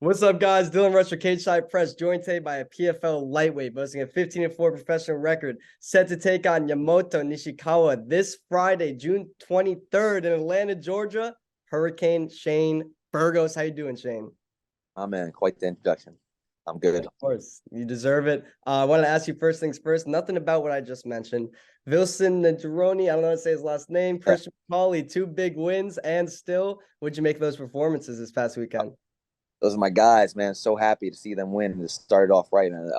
What's up, guys? Dylan Rush for Cage Side Press, joined today by a PFL lightweight boasting a 15-4 professional record, set to take on Yamato Nishikawa this Friday, June 23rd in Atlanta, Georgia. Hurricane Shane Burgos. How you doing, Shane? Oh man, quite the introduction. I'm good. Of course, you deserve it. I want to ask you first things first. Nothing about what I just mentioned. Vilson Nadroni, I don't know how to say his last name. Yeah, Christian Pauly, two big wins, and still, what'd you make of those performances this past weekend? those are my guys, man. So happy to see them win. It started off right, man.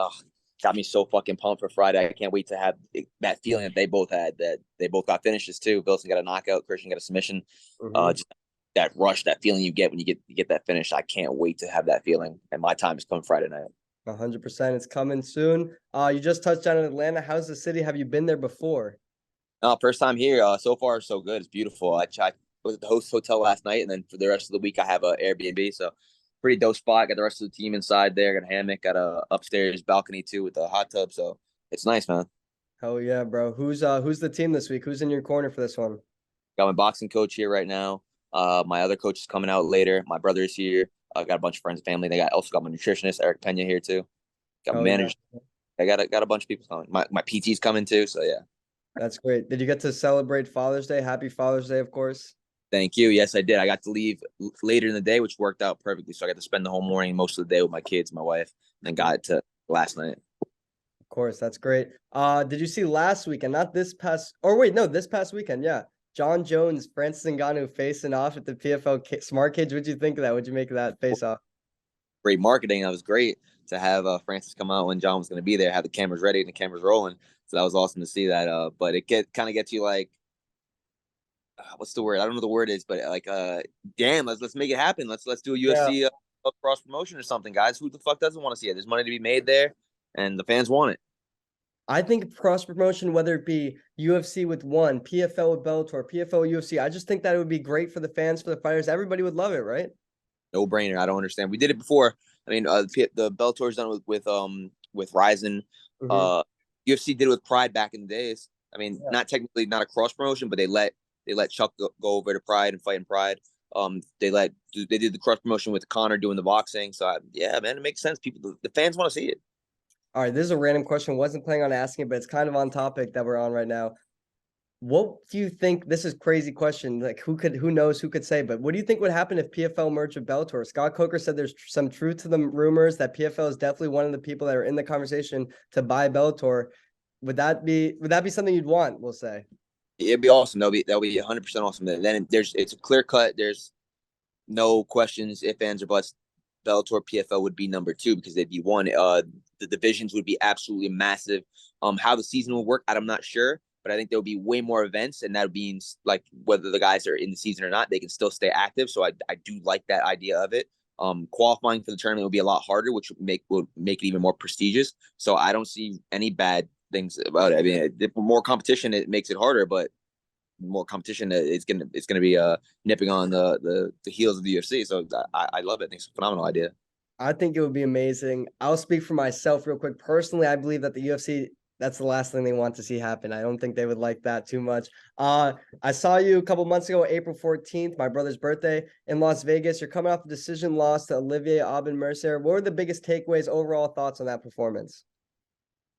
Got me so fucking pumped for Friday. I can't wait to have that feeling that they both had. That they both got finishes too. Wilson got a knockout. Christian got a submission. Mm-hmm. Just that rush, that feeling you get when you get that finish. I can't wait to have that feeling. And my time is coming Friday night. 100%. It's coming soon. You just touched down in Atlanta. How's the city? Have you been there before? First time here. So far so good. It's beautiful. I was at the host hotel last night, and then for the rest of the week I have a Airbnb. So pretty dope spot. Got the rest of the team inside there. Got a hammock. Got a upstairs balcony too with a hot tub. So it's nice, man. Hell yeah, bro. Who's the team this week? Who's in your corner for this one? Got my boxing coach here right now. My other coach is coming out later. My brother is here. Got a bunch of friends and family. They got my nutritionist Eric Pena here too. Got my Hell yeah. manager. I got a bunch of people coming. My PT's coming too. So yeah. That's great. Did you get to celebrate Father's Day? Happy Father's Day, of course. Thank you. Yes, I did. I got to leave later in the day, which worked out perfectly. So I got to spend the whole morning, most of the day with my kids, my wife, and then got to last night. Of course, that's great. Did you see last weekend? Not this past, or wait, no, this past weekend. Yeah, John Jones, Francis Ngannou facing off at the PFL Smart Cage. What'd you think of that? What'd you make of that face off? Great marketing. That was great to have Francis come out when John was going to be there, have the cameras ready and the cameras rolling. So that was awesome to see that. But it kind of gets you like, what's the word? I don't know what the word is, but like, damn, let's make it happen. Let's do a Yeah. UFC cross promotion or something, guys. Who the fuck doesn't want to see it? There's money to be made there, and the fans want it. I think cross promotion, whether it be UFC with one, PFL with Bellator, PFL UFC, I just think that it would be great for the fans, for the fighters. Everybody would love it, right? No brainer. I don't understand. We did it before. I mean, the Bellator's done with Ryzen. Mm-hmm. Uh, UFC did it with Pride back in the days. I mean, Yeah. not technically not a cross promotion, but they let Chuck go over to Pride and fight in Pride. They did the cross promotion with Connor doing the boxing. So yeah, man, it makes sense. The fans want to see it. All right, this is a random question. Wasn't planning on asking it, but it's kind of on topic that we're on right now. What do you think? This is a crazy question. Like, who knows, who could say? But what do you think would happen if PFL merged with Bellator? Scott Coker said there's some truth to the rumors that PFL is definitely one of the people that are in the conversation to buy Bellator. Would that be something you'd want? We'll say. It'd be awesome. That'll be 100% awesome. Then it's a clear cut. There's no questions, if ands or buts. Bellator PFL would be number two because they'd be one. The divisions would be absolutely massive. How the season will work, I'm not sure, but I think there will be way more events, and that would be like whether the guys are in the season or not, they can still stay active. So I do like that idea of it. Qualifying for the tournament will be a lot harder, which would make it even more prestigious. So I don't see any bad things about it. I mean, if more competition, it makes it harder, but more competition, it's gonna be nipping on the heels of the UFC. So I love it. I think it's a phenomenal idea. I think it would be amazing. I'll speak for myself real quick. Personally, I believe that the UFC, that's the last thing they want to see happen. I don't think they would like that too much. I saw you a couple months ago, April 14th, my brother's birthday in Las Vegas. You're coming off a decision loss to Olivier-Aubin Mercer. What were the biggest takeaways, overall thoughts on that performance?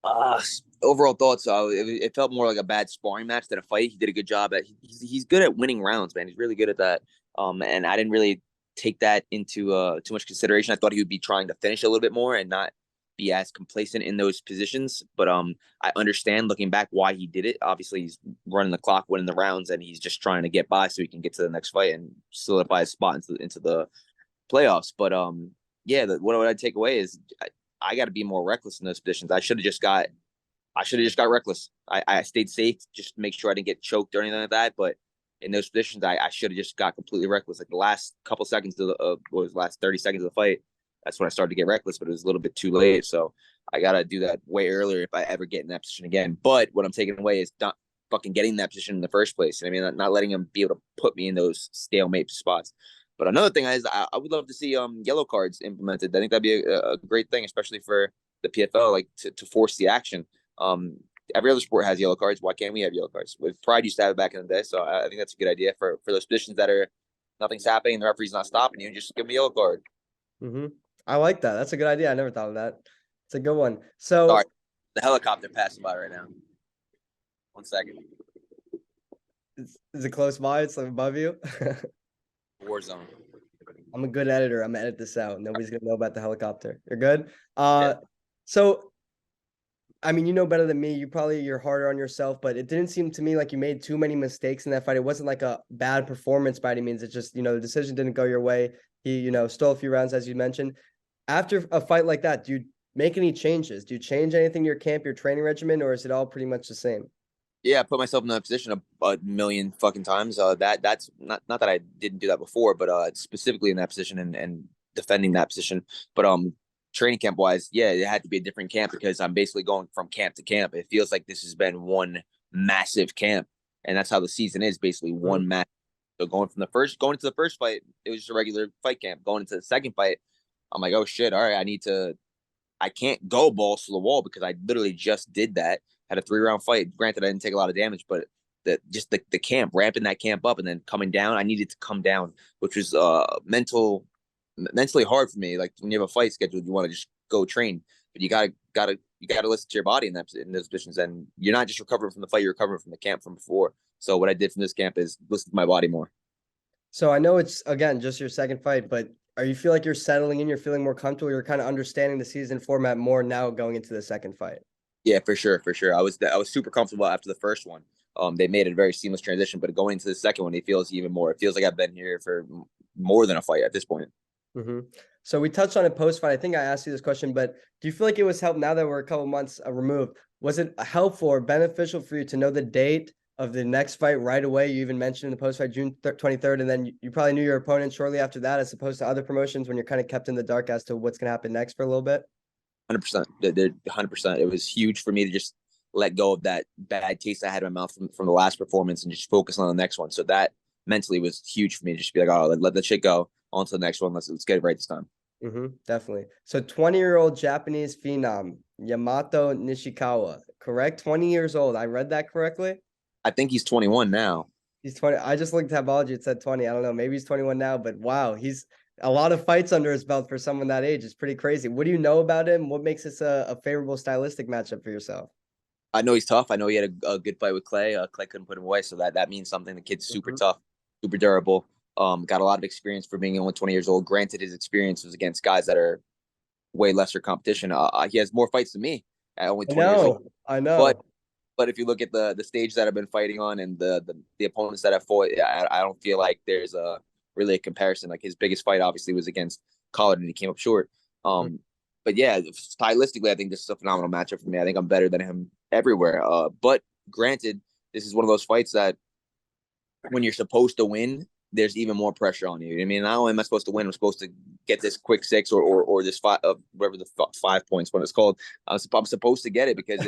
Uh, Overall thoughts, it felt more like a bad sparring match than a fight. He did a good job at. He's good at winning rounds, man. He's really good at that. And I didn't really take that into too much consideration. I thought he would be trying to finish a little bit more and not be as complacent in those positions. But I understand looking back why he did it. Obviously, he's running the clock, winning the rounds, and he's just trying to get by so he can get to the next fight and solidify his spot into the playoffs. But yeah, what I take away is I got to be more reckless in those positions. I should have just got reckless. I stayed safe, just to make sure I didn't get choked or anything like that. But in those positions, I should have just got completely reckless. Like the last couple seconds of what was the last 30 seconds of the fight, that's when I started to get reckless, but it was a little bit too late. So I gotta do that way earlier if I ever get in that position again. But what I'm taking away is not fucking getting in that position in the first place. I mean, not letting him be able to put me in those stalemate spots. But another thing is, I would love to see yellow cards implemented. I think that'd be a great thing, especially for the PFL, like to force the action. Um, every other sport has yellow cards. Why can't we have yellow cards? With Pride used to have it back in the day, so I think that's a good idea for those positions that are nothing's happening, the referee's not stopping you. Just give me a yellow card. Mm-hmm. I like that. That's a good idea. I never thought of that. It's a good one. Sorry, So the helicopter passing by right now. 1 second. is it close by? It's like above you. War zone. I'm a good editor. I'm gonna edit this out. Nobody's gonna know about the helicopter. You're good. Yeah. So I mean, you know better than me. You're harder on yourself, but it didn't seem to me like you made too many mistakes in that fight. It wasn't like a bad performance by any means. It's just, the decision didn't go your way. He, stole a few rounds, as you mentioned. After a fight like that, do you make any changes? Do you change anything in your camp, your training regimen, or is it all pretty much the same? Yeah, I put myself in that position a million fucking times. That's not that I didn't do that before, but specifically in that position and defending that position. But training camp wise, yeah, it had to be a different camp because I'm basically going from camp to camp. It feels like this has been one massive camp, and that's how the season is basically one match. So going into the first fight, it was just a regular fight camp. Going into the second fight, I'm like, oh shit, all right, I can't go balls to the wall because I literally just did that. Had a 3-round fight. Granted, I didn't take a lot of damage, but the camp, ramping that camp up and then coming down, I needed to come down, which was mentally hard for me. Like when you have a fight scheduled, you want to just go train, but you gotta listen to your body in those positions, and you're not just recovering from the fight, you're recovering from the camp from before. So what I did from this camp is listen to my body more. So I know it's again just your second fight, but are you feel like you're settling in? You're feeling more comfortable. You're kind of understanding the season format more now going into the second fight. Yeah, for sure, for sure. I was super comfortable after the first one. They made it a very seamless transition, but going into the second one, it feels even more. It feels like I've been here for more than a fight at this point. Mm-hmm. So we touched on it post fight. I think I asked you this question, but do you feel like it was helped now that we're a couple months removed? Was it helpful or beneficial for you to know the date of the next fight right away? You even mentioned in the post fight June 23rd, and then you probably knew your opponent shortly after that, as opposed to other promotions when you're kind of kept in the dark as to what's going to happen next for a little bit. 100%. 100%. It was huge for me to just let go of that bad taste I had in my mouth from the last performance and just focus on the next one. So that mentally was huge for me to just be like, oh, let that shit go. On to the next one. Let's get it right this time. Definitely. So 20-year-old Japanese phenom, Yamato Nishikawa, correct? 20 years old. I read that correctly? I think he's 21 now. He's 20. I just looked at Tabology. It said 20. I don't know. Maybe he's 21 now, but wow, he's a lot of fights under his belt for someone that age. It's pretty crazy. What do you know about him? What makes this a favorable stylistic matchup for yourself? I know he's tough. I know he had a good fight with Clay. Clay couldn't put him away, so that means something. The kid's super tough, super durable. Got a lot of experience for being only 20 years old. Granted, his experience was against guys that are way lesser competition. He has more fights than me at only 20 years old. I know. But if you look at the stage that I've been fighting on and the opponents that I've fought, I don't feel like there's really a comparison. Like his biggest fight obviously was against Collard and he came up short. But yeah, stylistically, I think this is a phenomenal matchup for me. I think I'm better than him everywhere. But granted, this is one of those fights that when you're supposed to win, there's even more pressure on you. I mean, not only am I supposed to win, I'm supposed to get this quick 6 or this 5, whatever the 5 points when it's called. I'm supposed to get it because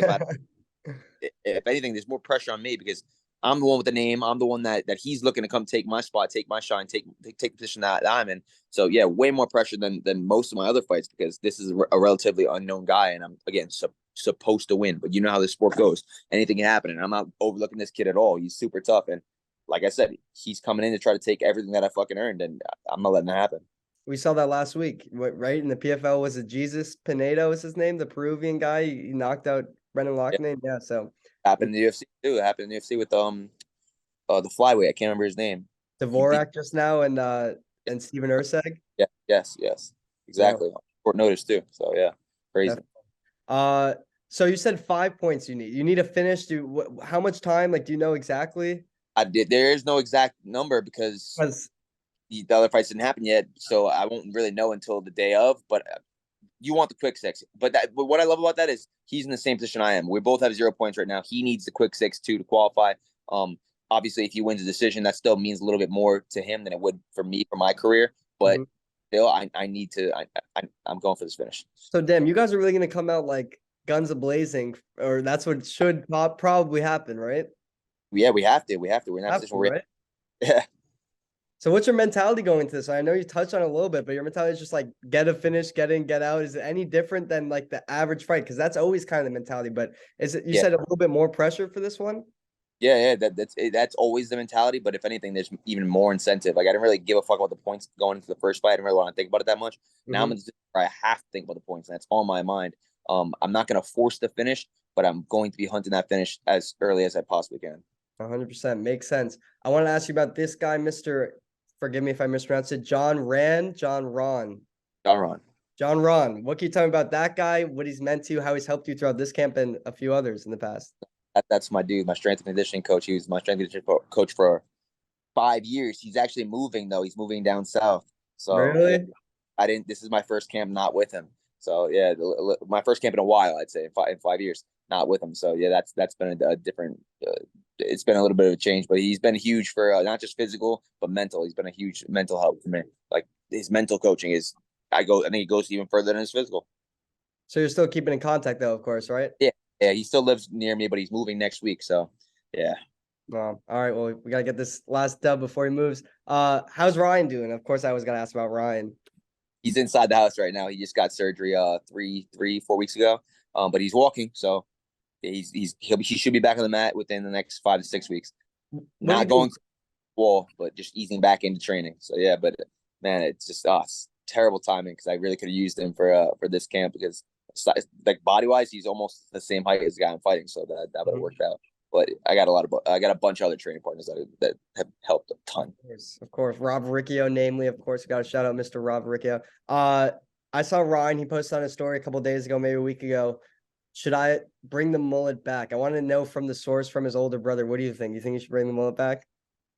if anything, there's more pressure on me because I'm the one with the name. I'm the one that he's looking to come take my spot, take my shine, take the position that I'm in. So yeah, way more pressure than most of my other fights because this is a relatively unknown guy, and I'm again supposed to win. But you know how this sport goes; anything can happen, and I'm not overlooking this kid at all. He's super tough, and like I said, he's coming in to try to take everything that I fucking earned, and I'm not letting that happen. We saw that last week, right? In the PFL, was it Jesus Pinedo was his name, the Peruvian guy? He knocked out Brendan Loughnane. Yeah, so happened in the UFC too. It happened in the UFC with the flyweight. I can't remember his name. Dvorak just now and Steven Urseg. Yeah, yes, exactly. Yeah. Short notice too. So yeah, crazy. So you said 5 points you need. You need a finish. How much time? Like, do you know exactly? There is no exact number because the other fights didn't happen yet, so I won't really know until the day of. But you want the quick 6. But what I love about that is he's in the same position I am. We both have 0 points right now. He needs the quick 6 too to qualify. Obviously, if he wins a decision, that still means a little bit more to him than it would for me for my career. But still, I need to. I'm going for this finish. So, damn, you guys are really going to come out like guns a blazing, or that's what should probably happen, right? Yeah, we have to. We're in that position. Right? Yeah. So what's your mentality going into this? I know you touched on it a little bit, but your mentality is just like get a finish, get in, get out. Is it any different than like the average fight? Because that's always kind of the mentality. But is it? You said a little bit more pressure for this one? Yeah, that's always the mentality. But if anything, there's even more incentive. Like I didn't really give a fuck about the points going into the first fight. I didn't really want to think about it that much. Now I'm Hmm. in this where I have to think about the points, and that's on my mind. I'm not gonna force the finish, but I'm going to be hunting that finish as early as I possibly can. 100% makes sense. I want to ask you about this guy, Mr. Forgive me if I mispronounced it. John Ron. All right. John Ron. What can you tell me about that guy? What he's meant to you, how he's helped you throughout this camp and a few others in the past? That's my dude, my strength and conditioning coach. He was my strength and conditioning coach for 5 years. He's actually moving though. He's moving down south. So yeah, Really? I didn't. This is my first camp not with him. So yeah, my first camp in a while. I'd say in 5 years not with him. So yeah, that's been a different. It's been a little bit of a change, but he's been huge for not just physical but mental. He's been a huge mental help for me. Like his mental coaching is. I think it goes even further than his physical. So you're still keeping in contact though, of course, right? Yeah, yeah. He still lives near me, but he's moving next week. So yeah. All right. Well, we gotta get this last dub before he moves. How's Ryan doing? Of course, I was gonna ask about Ryan. He's inside the house right now. He just got surgery 4 weeks ago. But he's walking, so he should be back on the mat within the next 5 to 6 weeks. What do you Not think? going to the wall, but just easing back into training. So yeah, but man, it's just it's terrible timing because I really could have used him for this camp because like body wise, he's almost the same height as the guy I'm fighting, so that would have worked out. But I got a bunch of other training partners that have helped a ton. Of course. Rob Riccio, namely, of course, we got to shout out Mr. Rob Riccio. I saw Ryan. He posted on his story a couple days ago, maybe a week ago. Should I bring the mullet back? I want to know from the source from his older brother. What do you think? You think you should bring the mullet back?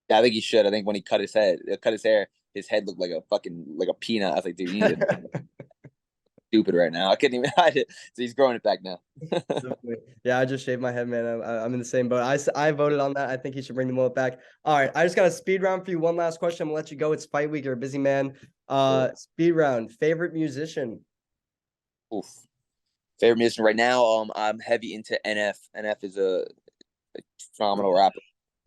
Yeah, I think he should. I think when he cut his hair, his head looked like a fucking like a peanut. I was like, dude, you need to stupid right now. I couldn't even hide it. So he's growing it back now. Yeah, I just shaved my head, man. I'm in the same boat. I voted on that. I think he should bring the mullet back. All right, I just got a speed round for you. One last question. I'm gonna let you go. It's fight week. You're a busy man. Speed round. Favorite musician? Oof. Favorite musician right now, I'm heavy into NF. NF is a phenomenal rapper,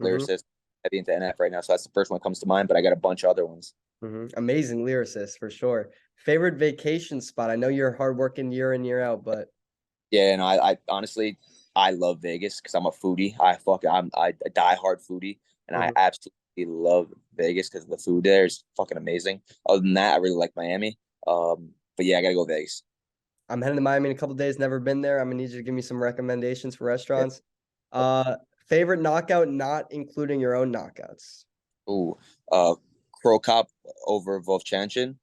Mm-hmm. lyricist. Heavy into NF right now, so that's the first one that comes to mind. But I got a bunch of other ones. Mm-hmm. Amazing lyricist for sure. Favorite vacation spot? I know you're hardworking year in year out, but Yeah, and I honestly I love Vegas because I'm a foodie. I'm a diehard foodie, and I Mhm. absolutely love Vegas because the food there is fucking amazing. Other than that, I really like Miami. But yeah, I gotta go Vegas. I'm heading to Miami in a couple days. Never been there. I'm gonna need you to give me some recommendations for Yeah. restaurants. Uh, Favorite knockout, not including your own knockouts. Ooh, uh, Crow Cop over Vovchanchin,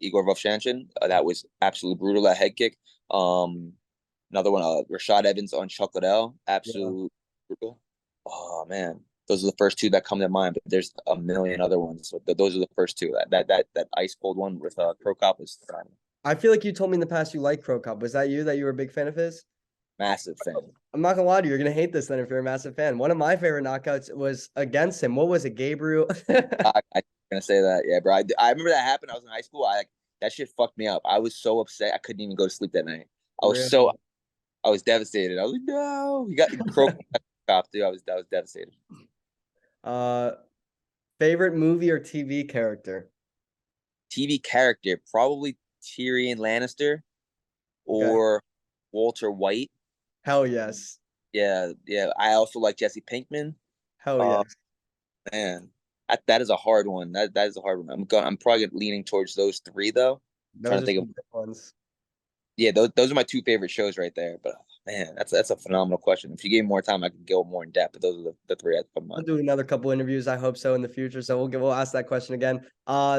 Igor Vovchanchin. That was absolutely brutal. That head kick. Um, Another one, Rashad Evans on Chuck Liddell. Yeah. Absolute brutal. Oh man, those are the first two that come to mind. But there's a million other ones. So those are the first two. That ice cold one with Crow Cop was I feel like you told me in the past you like Crow Cop. Was that you that you were a big fan of his? massive fan. I'm not gonna lie to you. You're gonna hate this then if you're a massive fan. One of my favorite knockouts was against him. What was it, Gabriel? I'm gonna say that, yeah, bro. I remember that happened. I was in high school. That shit fucked me up. I was so upset. I couldn't even go to sleep that night. I was so Really? I was devastated. I was like, no, he got Crow Cop, dude. I was devastated. uh, Favorite movie or TV character? TV character, probably Tyrion Lannister Okay. or Walter White. Hell yes. Yeah, yeah. I also like Jesse Pinkman. Hell Uh, yes. Man, that is a hard one. That is a hard one. I'm probably leaning towards those three though. Trying Those to are think of some good ones. yeah, those are my two favorite shows right there. But man, that's a phenomenal question. If you gave me more time, I could go more in depth. But those are the three I put in We'll mind. do another couple interviews. I hope so in the future. So we'll ask that question again.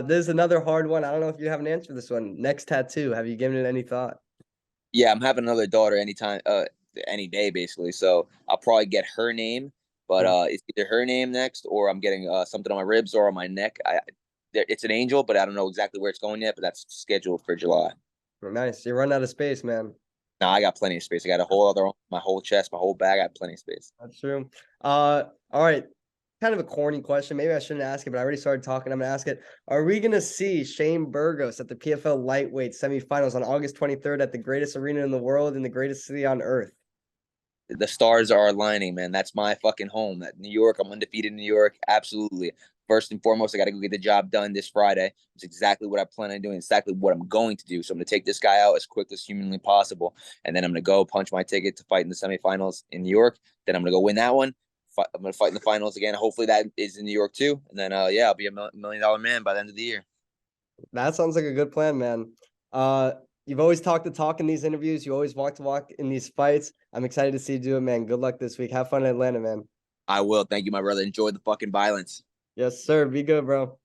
This is another hard one. I don't know if you have an answer for this one. Next tattoo. Have you given it any thought? Yeah, I'm having another daughter anytime, any day basically. So I'll probably get her name, but Mhm. it's either her name next, or I'm getting something on my ribs or on my neck. It's an angel, but I don't know exactly where it's going yet. But that's scheduled for July. Nice. You're running out of space, man. Now I got plenty of space. I got a whole other, my whole chest, my whole bag. I got plenty of space. That's true. All right. Kind of a corny question. Maybe I shouldn't ask it, but I already started talking. I'm gonna ask it. Are we gonna see Shane Burgos at the PFL lightweight semifinals on August 23rd at the greatest arena in the world in the greatest city on earth? The stars are aligning, man. That's my fucking home. That New York, I'm undefeated in New York. Absolutely. First and foremost, I got to go get the job done this Friday. It's exactly what I plan on doing. Exactly what I'm going to do. So I'm going to take this guy out as quick as humanly possible, and then I'm going to go punch my ticket to fight in the semifinals in New York. Then I'm going to go win that one. I'm gonna fight in the finals again. Hopefully that is in New York too. And then yeah, I'll be a $1 million man by the end of the year. That sounds like a good plan, man. You've always talked the talk in these interviews. You always walk the walk in these fights. I'm excited to see you do it, man. Good luck this week. Have fun in Atlanta, man. I will. Thank you, my brother. Enjoy the fucking violence. Yes, sir. Be good, bro.